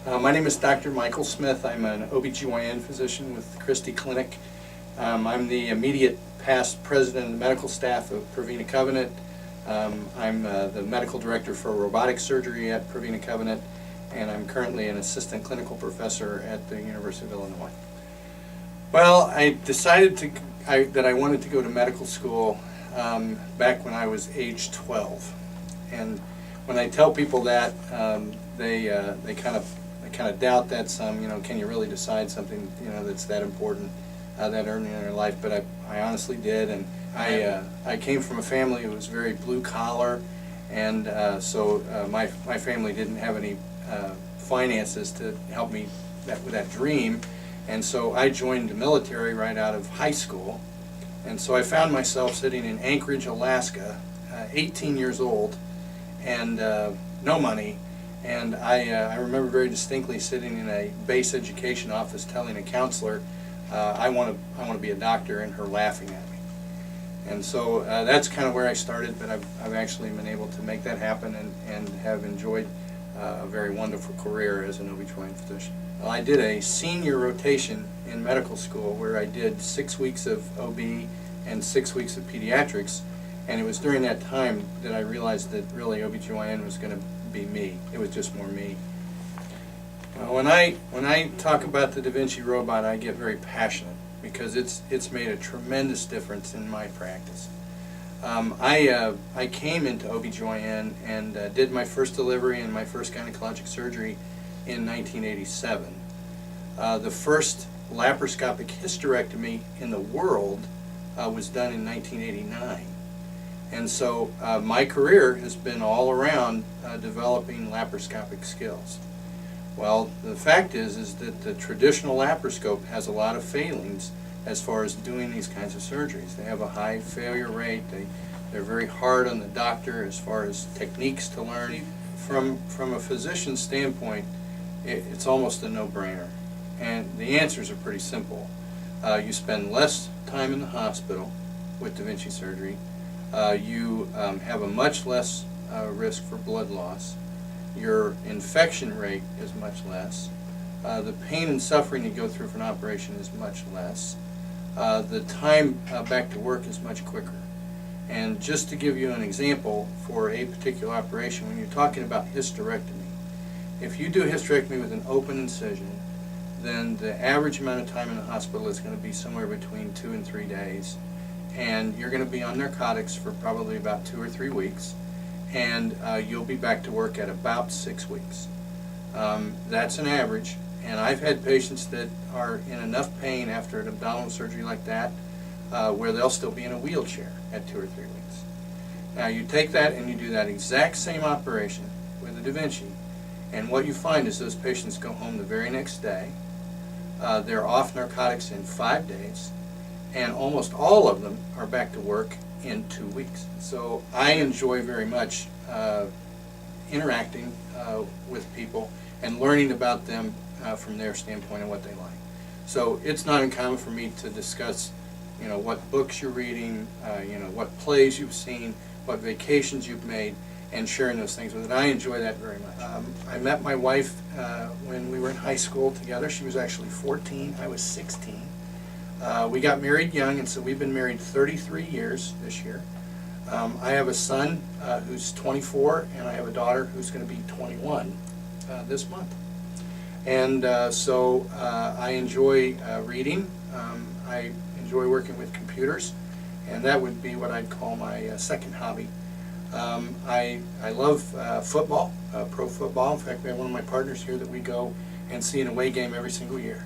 My name is Dr. Michael Smith. I'm an OBGYN physician with Christie Clinic. I'm the immediate past president of the medical staff of Prevena Covenant. I'm the medical director for robotic surgery at Prevena Covenant, and I'm currently an assistant clinical professor at the University of Illinois. Well, I decided that I wanted to go to medical school back when I was age 12. And when I tell people that, they kind of doubt that some, can you really decide something, that's that important, that early in your life? But I honestly did, and I came from a family who was very blue collar, and so my family didn't have any finances to help me with that dream, and so I joined the military right out of high school, and so I found myself sitting in Anchorage, Alaska, 18 years old, and no money. And I remember very distinctly sitting in a base education office telling a counselor, I want to be a doctor, and her laughing at me. And so that's kind of where I started, but I've actually been able to make that happen and have enjoyed a very wonderful career as an OB/GYN physician. Well, I did a senior rotation in medical school where I did 6 weeks of OB and 6 weeks of pediatrics, and it was during that time that I realized that really OB/GYN was going to be me. It was just more me. When I talk about the Da Vinci robot, I get very passionate because it's made a tremendous difference in my practice. I came into OB/GYN and did my first delivery and my first gynecologic surgery in 1987. The first laparoscopic hysterectomy in the world was done in 1989. And so my career has been all around developing laparoscopic skills. Well, the fact is that the traditional laparoscope has a lot of failings as far as doing these kinds of surgeries. They have a high failure rate. They're very hard on the doctor as far as techniques to learn. From a physician's standpoint, it's almost a no-brainer. And the answers are pretty simple. You spend less time in the hospital with Da Vinci surgery. You have a much less risk for blood loss. Your infection rate is much less. The pain and suffering you go through for an operation is much less. The time back to work is much quicker. And just to give you an example for a particular operation, when you're talking about hysterectomy, if you do a hysterectomy with an open incision, then the average amount of time in the hospital is going to be somewhere between 2 and 3 days. And you're going to be on narcotics for probably about 2 or 3 weeks, and you'll be back to work at about 6 weeks. That's an average, and I've had patients that are in enough pain after an abdominal surgery like that where they'll still be in a wheelchair at 2 or 3 weeks. Now you take that and you do that exact same operation with a Da Vinci, and what you find is those patients go home the very next day. They're off narcotics in 5 days, and almost all of them are back to work in 2 weeks. So I enjoy very much interacting with people and learning about them from their standpoint and what they like. So it's not uncommon for me to discuss, what books you're reading, what plays you've seen, what vacations you've made, and sharing those things with it. I enjoy that very much. I met my wife when we were in high school together. She was actually 14, I was 16. We got married young, and so we've been married 33 years this year. I have a son who's 24, and I have a daughter who's going to be 21 this month. And so I enjoy reading. I enjoy working with computers, and that would be what I'd call my second hobby. I love football, pro football. In fact, we have one of my partners here that we go and see an away game every single year.